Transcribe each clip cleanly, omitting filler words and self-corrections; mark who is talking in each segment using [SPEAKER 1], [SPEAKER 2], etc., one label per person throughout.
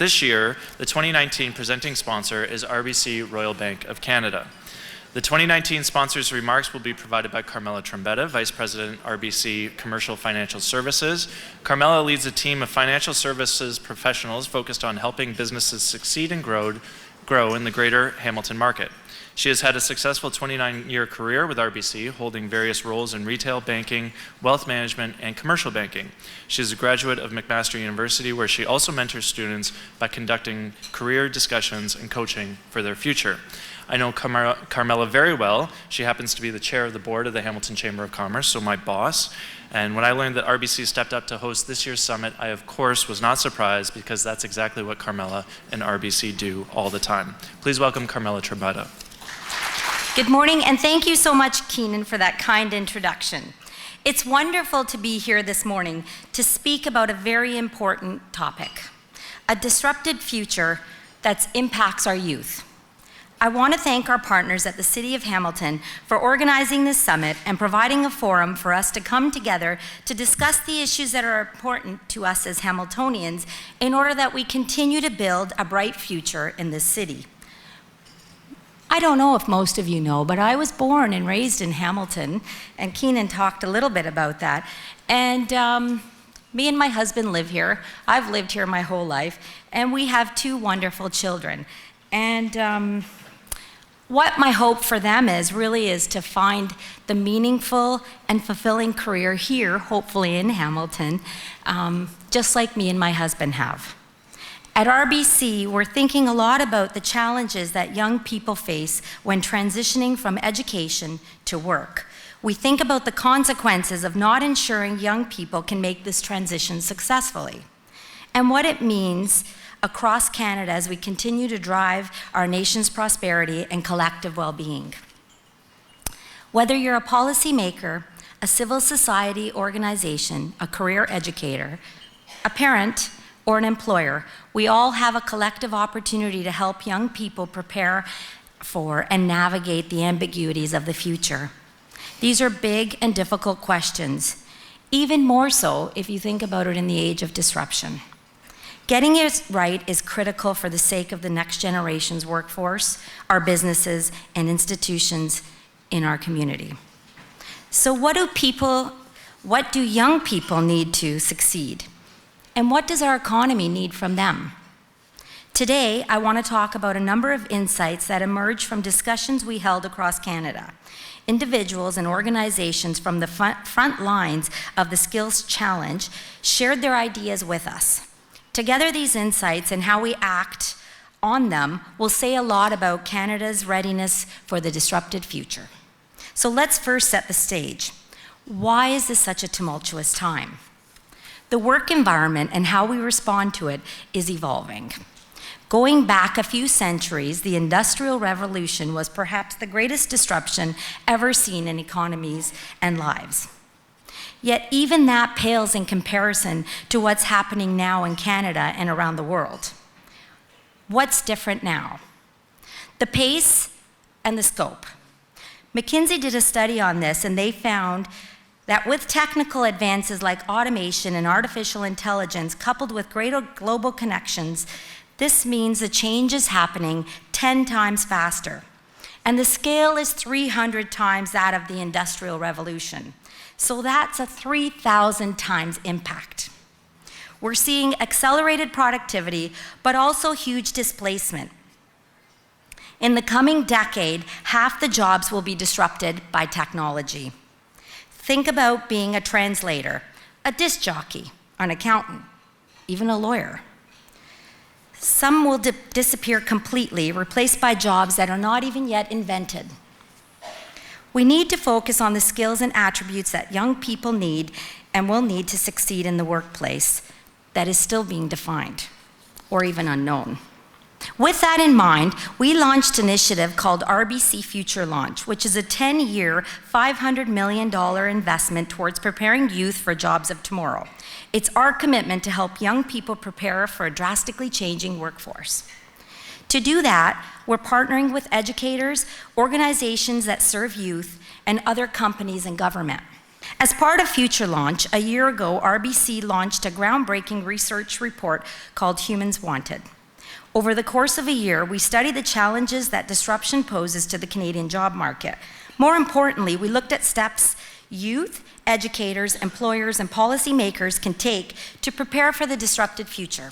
[SPEAKER 1] This year, the 2019 presenting sponsor is RBC Royal Bank of Canada. The 2019 sponsor's remarks will be provided by Carmela Trombetta, Vice President, RBC Commercial Financial Services. Carmela leads a team of financial services professionals focused on helping businesses succeed and grow in the greater Hamilton market. She has had a successful 29-year career with RBC, holding various roles in retail banking, wealth management, and commercial banking. She is a graduate of McMaster University, where she also mentors students by conducting career discussions and coaching for their future. I know Carmela very well. She happens to be the chair of the board of the Hamilton Chamber of Commerce, so my boss. And when I learned that RBC stepped up to host this year's summit, I of course was not surprised, because that's exactly what Carmela and RBC do all the time. Please welcome Carmela Trombetta.
[SPEAKER 2] Good morning, and thank you so much, Keenan, for that kind introduction. It's wonderful to be here this morning to speak about a very important topic, a disrupted future that impacts our youth. I want to thank our partners at the City of Hamilton for organizing this summit and providing a forum for us to come together to discuss the issues that are important to us as Hamiltonians in order that we continue to build a bright future in this city. I don't know if most of you know, but I was born and raised in Hamilton, and Keenan talked a little bit about that. And me and my husband live here. I've lived here my whole life, and we have two wonderful children. And what my hope for them really is to find the meaningful and fulfilling career here, hopefully in Hamilton, just like me and my husband have. At RBC, we're thinking a lot about the challenges that young people face when transitioning from education to work. We think about the consequences of not ensuring young people can make this transition successfully, and what it means across Canada as we continue to drive our nation's prosperity and collective well-being. Whether you're a policymaker, a civil society organization, a career educator, a parent, or an employer, we all have a collective opportunity to help young people prepare for and navigate the ambiguities of the future. These are big and difficult questions, even more so if you think about it in the age of disruption. Getting it right is critical for the sake of the next generation's workforce, our businesses, and institutions in our community. So what do young people need to succeed? And what does our economy need from them? Today, I want to talk about a number of insights that emerged from discussions we held across Canada. Individuals and organizations from the front lines of the Skills Challenge shared their ideas with us. Together, these insights and how we act on them will say a lot about Canada's readiness for the disrupted future. So let's first set the stage. Why is this such a tumultuous time? The work environment and how we respond to it is evolving. Going back a few centuries, the Industrial Revolution was perhaps the greatest disruption ever seen in economies and lives. Yet even that pales in comparison to what's happening now in Canada and around the world. What's different now? The pace and the scope. McKinsey did a study on this, and they found that with technical advances like automation and artificial intelligence coupled with greater global connections, this means the change is happening 10 times faster. And the scale is 300 times that of the Industrial Revolution. So that's a 3,000 times impact. We're seeing accelerated productivity, but also huge displacement. In the coming decade, half the jobs will be disrupted by technology. Think about being a translator, a disc jockey, an accountant, even a lawyer. Some will disappear completely, replaced by jobs that are not even yet invented. We need to focus on the skills and attributes that young people need and will need to succeed in the workplace that is still being defined or even unknown. With that in mind, we launched an initiative called RBC Future Launch, which is a 10-year, $500 million investment towards preparing youth for jobs of tomorrow. It's our commitment to help young people prepare for a drastically changing workforce. To do that, we're partnering with educators, organizations that serve youth, and other companies and government. As part of Future Launch, a year ago, RBC launched a groundbreaking research report called Humans Wanted. Over the course of a year, we studied the challenges that disruption poses to the Canadian job market. More importantly, we looked at steps youth, educators, employers, and policymakers can take to prepare for the disrupted future.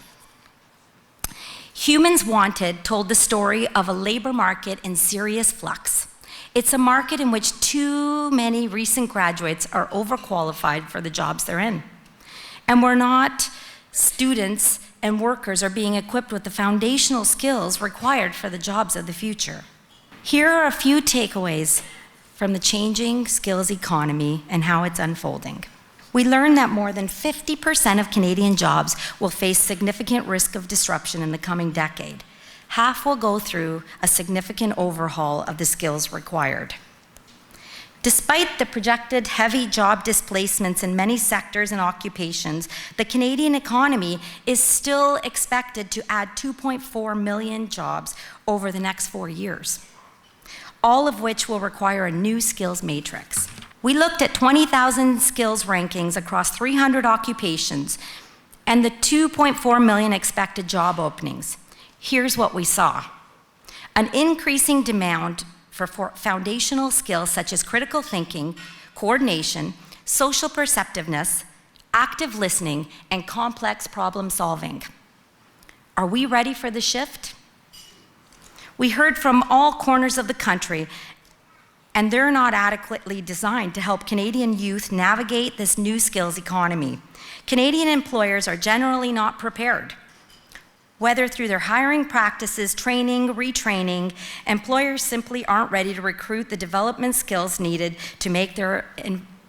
[SPEAKER 2] Humans Wanted told the story of a labor market in serious flux. It's a market in which too many recent graduates are overqualified for the jobs they're in. And we're not students and workers are being equipped with the foundational skills required for the jobs of the future. Here are a few takeaways from the changing skills economy and how it's unfolding. We learned that more than 50% of Canadian jobs will face significant risk of disruption in the coming decade. Half will go through a significant overhaul of the skills required. Despite the projected heavy job displacements in many sectors and occupations, the Canadian economy is still expected to add 2.4 million jobs over the next 4 years, all of which will require a new skills matrix. We looked at 20,000 skills rankings across 300 occupations and the 2.4 million expected job openings. Here's what we saw. An increasing demand for foundational skills such as critical thinking, coordination, social perceptiveness, active listening, and complex problem solving. Are we ready for the shift? We heard from all corners of the country, and they're not adequately designed to help Canadian youth navigate this new skills economy. Canadian employers are generally not prepared. Whether through their hiring practices, training, retraining, employers simply aren't ready to recruit the development skills needed to make their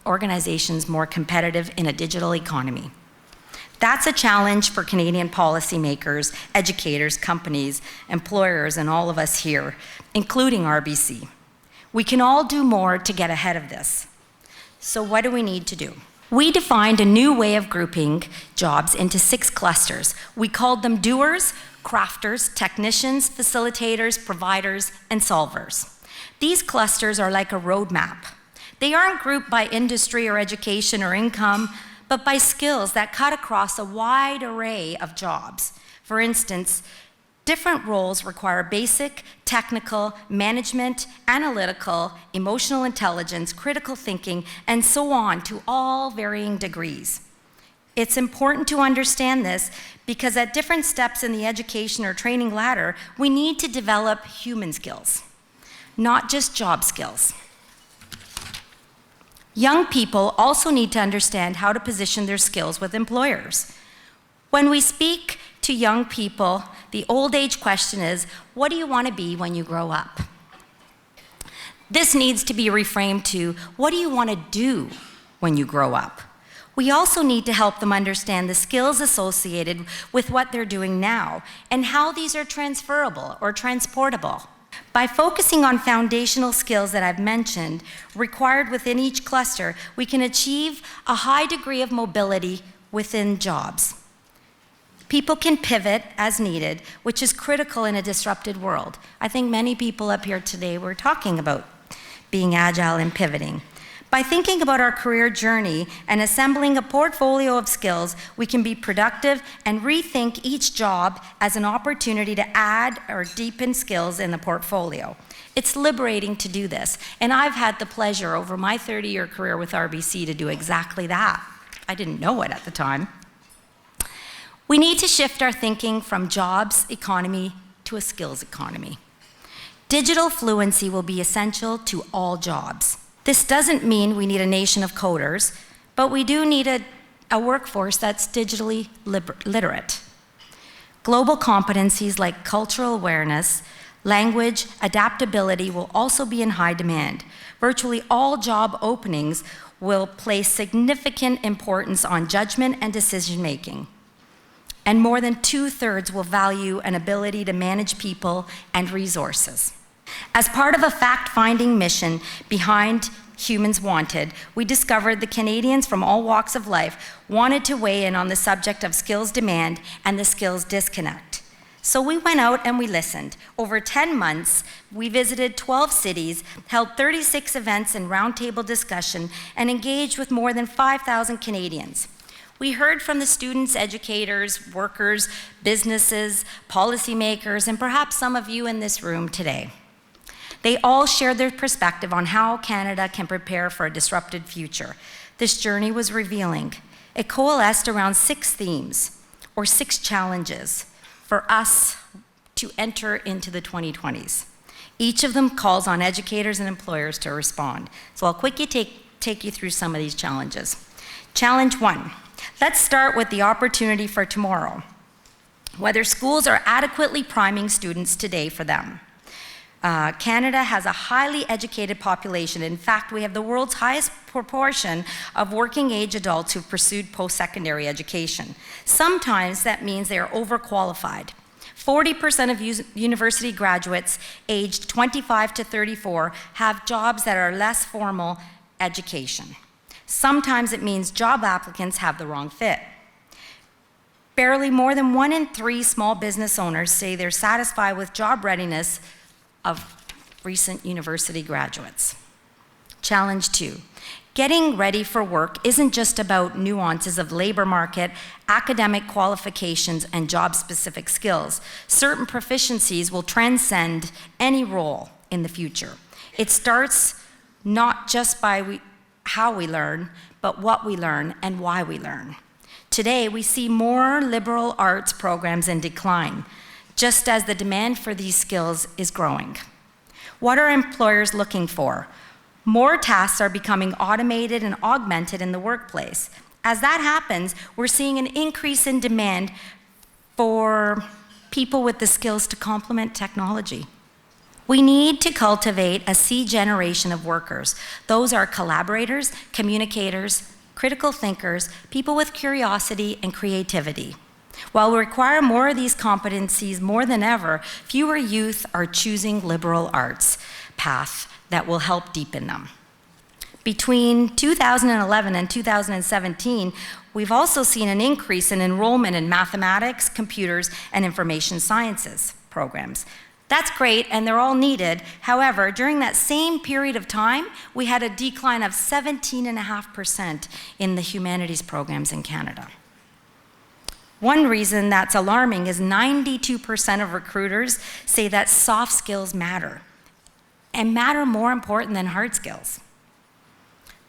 [SPEAKER 2] organizations more competitive in a digital economy. That's a challenge for Canadian policymakers, educators, companies, employers, and all of us here, including RBC. We can all do more to get ahead of this. So what do we need to do? We defined a new way of grouping jobs into 6 clusters. We called them doers, crafters, technicians, facilitators, providers, and solvers. These clusters are like a roadmap. They aren't grouped by industry or education or income, but by skills that cut across a wide array of jobs. For instance, different roles require basic, technical, management, analytical, emotional intelligence, critical thinking, and so on to all varying degrees. It's important to understand this because at different steps in the education or training ladder, we need to develop human skills, not just job skills. Young people also need to understand how to position their skills with employers. When we speak to young people, the old age question is, what do you want to be when you grow up? This needs to be reframed to, what do you want to do when you grow up? We also need to help them understand the skills associated with what they're doing now and how these are transferable or transportable. By focusing on foundational skills that I've mentioned, required within each cluster, we can achieve a high degree of mobility within jobs. People can pivot as needed, which is critical in a disrupted world. I think many people up here today were talking about being agile and pivoting. By thinking about our career journey and assembling a portfolio of skills, we can be productive and rethink each job as an opportunity to add or deepen skills in the portfolio. It's liberating to do this, and I've had the pleasure over my 30-year career with RBC to do exactly that. I didn't know it at the time. We need to shift our thinking from jobs economy to a skills economy. Digital fluency will be essential to all jobs. This doesn't mean we need a nation of coders, but we do need a workforce that's digitally literate. Global competencies like cultural awareness, language, adaptability will also be in high demand. Virtually all job openings will place significant importance on judgment and decision-making. And more than 2/3 will value an ability to manage people and resources. As part of a fact-finding mission behind Humans Wanted, we discovered that Canadians from all walks of life wanted to weigh in on the subject of skills demand and the skills disconnect. So we went out and we listened. Over 10 months, we visited 12 cities, held 36 events and roundtable discussion, and engaged with more than 5,000 Canadians. We heard from the students, educators, workers, businesses, policymakers, and perhaps some of you in this room today. They all shared their perspective on how Canada can prepare for a disrupted future. This journey was revealing. It coalesced around 6 themes, or 6 challenges, for us to enter into the 2020s. Each of them calls on educators and employers to respond. So I'll quickly take you through some of these challenges. Challenge 1. Let's start with the opportunity for tomorrow. Whether schools are adequately priming students today for them. Canada has a highly educated population. In fact, we have the world's highest proportion of working age adults who've pursued post-secondary education. Sometimes that means they are overqualified. 40% of university graduates aged 25 to 34 have jobs that are less formal education. Sometimes it means job applicants have the wrong fit. Barely more than 1 in 3 small business owners say they're satisfied with job readiness of recent university graduates. Challenge 2. Getting ready for work isn't just about nuances of labor market, academic qualifications, and job-specific skills. Certain proficiencies will transcend any role in the future. It starts not just by how we learn, but what we learn and why we learn. Today, we see more liberal arts programs in decline, just as the demand for these skills is growing. What are employers looking for? More tasks are becoming automated and augmented in the workplace. As that happens, we're seeing an increase in demand for people with the skills to complement technology. We need to cultivate a C generation of workers. Those are collaborators, communicators, critical thinkers, people with curiosity and creativity. While we require more of these competencies more than ever, fewer youth are choosing liberal arts path that will help deepen them. Between 2011 and 2017, we've also seen an increase in enrollment in mathematics, computers, and information sciences programs. That's great, and they're all needed. However, during that same period of time, we had a decline of 17.5% in the humanities programs in Canada. One reason that's alarming is 92% of recruiters say that soft skills matter, and matter more important than hard skills.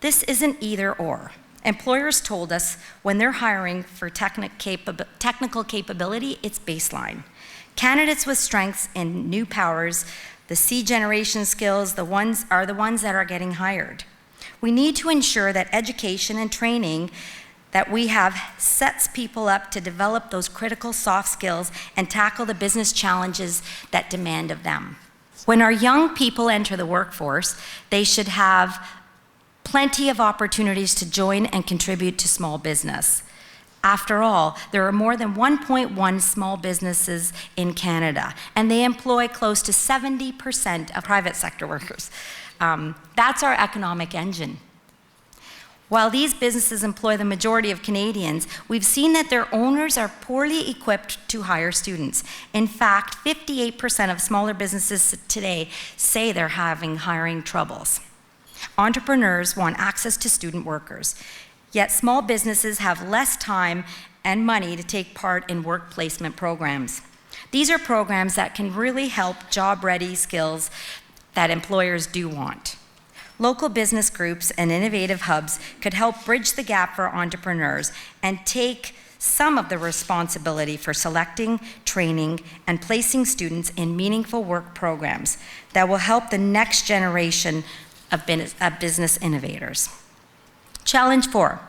[SPEAKER 2] This isn't either or. Employers told us when they're hiring for technical capability, it's baseline. Candidates with strengths in new powers, the C generation skills, are the ones that are getting hired. We need to ensure that education and training that we have sets people up to develop those critical soft skills and tackle the business challenges that demand of them. When our young people enter the workforce, they should have plenty of opportunities to join and contribute to small business. After all, there are more than 1.1 small businesses in Canada, and they employ close to 70% of private sector workers. That's our economic engine. While these businesses employ the majority of Canadians, we've seen that their owners are poorly equipped to hire students. In fact, 58% of smaller businesses today say they're having hiring troubles. Entrepreneurs want access to student workers, yet small businesses have less time and money to take part in work placement programs. These are programs that can really help job-ready skills that employers do want. Local business groups and innovative hubs could help bridge the gap for entrepreneurs and take some of the responsibility for selecting, training, and placing students in meaningful work programs that will help the next generation of business innovators. Challenge 4.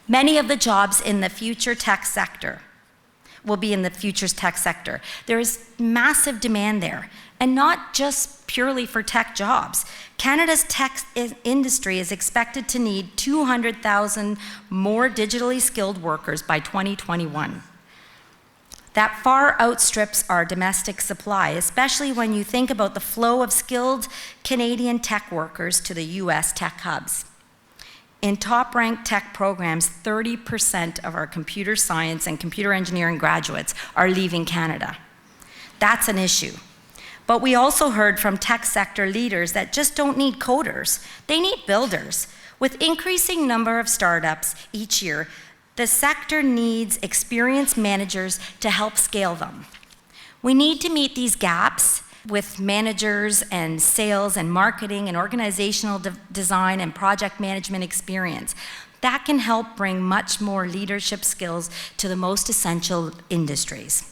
[SPEAKER 2] Many of the jobs in the future tech sector will be in the future's tech sector. There is massive demand there, and not just purely for tech jobs. Canada's tech industry is expected to need 200,000 more digitally skilled workers by 2021. That far outstrips our domestic supply, especially when you think about the flow of skilled Canadian tech workers to the US tech hubs. In top-ranked tech programs, 30% of our computer science and computer engineering graduates are leaving Canada. That's an issue. But we also heard from tech sector leaders that just don't need coders, they need builders. With increasing number of startups each year, the sector needs experienced managers to help scale them. We need to meet these gaps with managers and sales and marketing and organizational design and project management experience. That can help bring much more leadership skills to the most essential industries.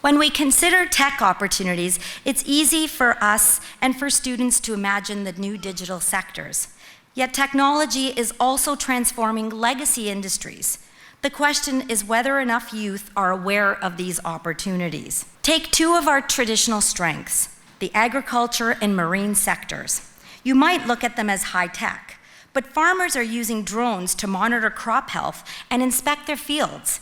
[SPEAKER 2] When we consider tech opportunities, it's easy for us and for students to imagine the new digital sectors. Yet technology is also transforming legacy industries. The question is whether enough youth are aware of these opportunities. Take two of our traditional strengths, the agriculture and marine sectors. You might look at them as high tech, but farmers are using drones to monitor crop health and inspect their fields.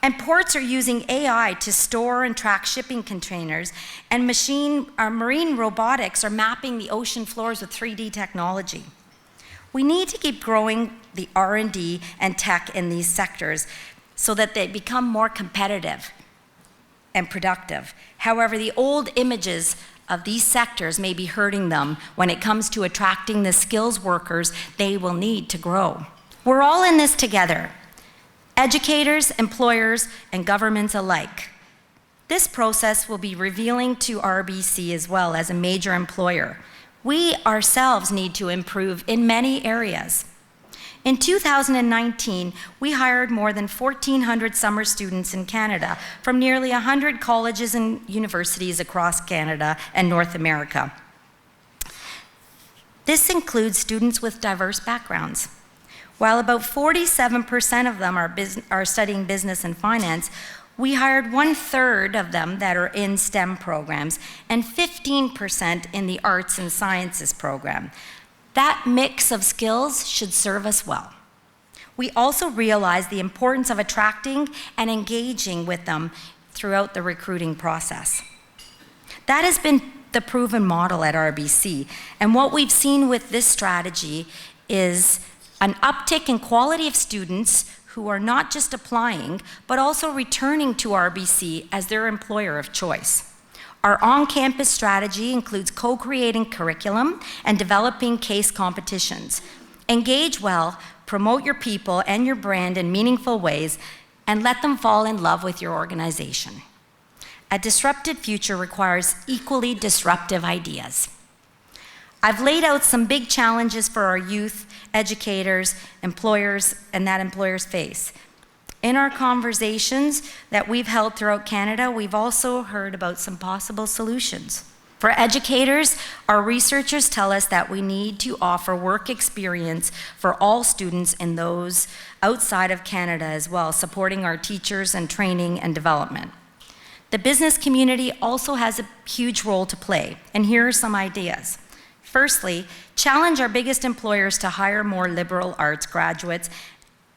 [SPEAKER 2] And ports are using AI to store and track shipping containers, and marine robotics are mapping the ocean floors with 3D technology. We need to keep growing the R&D and tech in these sectors so that they become more competitive and productive. However, the old images of these sectors may be hurting them when it comes to attracting the skills workers they will need to grow. We're all in this together, educators, employers, and governments alike. This process will be revealing to RBC as well as a major employer. We ourselves need to improve in many areas. In 2019, we hired more than 1,400 summer students in Canada from nearly 100 colleges and universities across Canada and North America. This includes students with diverse backgrounds. While about 47% of them are studying business and finance, we hired 1/3 of them that are in STEM programs and 15% in the arts and sciences program. That mix of skills should serve us well. We also realize the importance of attracting and engaging with them throughout the recruiting process. That has been the proven model at RBC, and what we've seen with this strategy is an uptick in quality of students who are not just applying, but also returning to RBC as their employer of choice. Our on-campus strategy includes co-creating curriculum and developing case competitions. Engage well, promote your people and your brand in meaningful ways, and let them fall in love with your organization. A disrupted future requires equally disruptive ideas. I've laid out some big challenges for our youth, educators, employers, and that employers face. In our conversations that we've held throughout Canada, we've also heard about some possible solutions. For educators, our researchers tell us that we need to offer work experience for all students and those outside of Canada as well, supporting our teachers and training and development. The business community also has a huge role to play, and here are some ideas. Firstly, challenge our biggest employers to hire more liberal arts graduates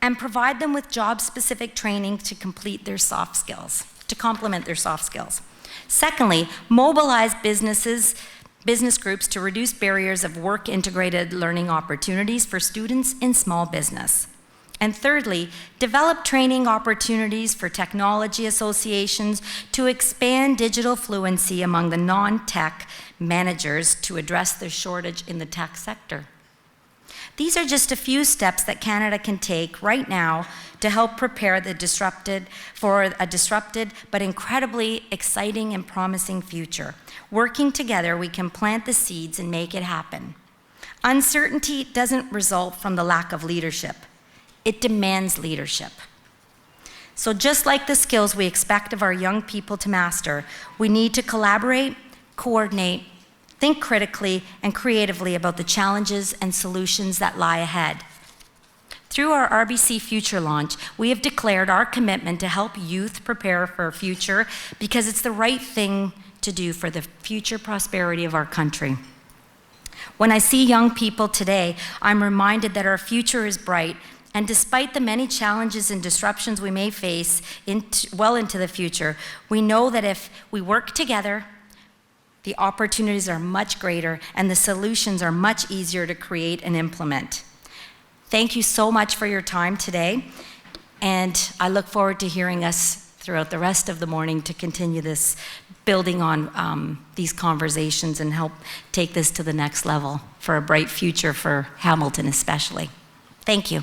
[SPEAKER 2] and provide them with job-specific training to complete their soft skills, to complement their soft skills. Secondly, mobilize business groups to reduce barriers of work-integrated learning opportunities for students in small business. And thirdly, develop training opportunities for technology associations to expand digital fluency among the non-tech managers to address the shortage in the tech sector. These are just a few steps that Canada can take right now to help prepare for a disrupted but incredibly exciting and promising future. Working together, we can plant the seeds and make it happen. Uncertainty doesn't result from the lack of leadership. It demands leadership. So just like the skills we expect of our young people to master, we need to collaborate, coordinate, think critically and creatively about the challenges and solutions that lie ahead. Through our RBC Future Launch, we have declared our commitment to help youth prepare for a future because it's the right thing to do for the future prosperity of our country. When I see young people today, I'm reminded that our future is bright, and despite the many challenges and disruptions we may face well into the future, we know that if we work together, the opportunities are much greater, and the solutions are much easier to create and implement. Thank you so much for your time today, and I look forward to hearing us throughout the rest of the morning to continue this, building on these conversations and help take this to the next level for a bright future for Hamilton especially. Thank you.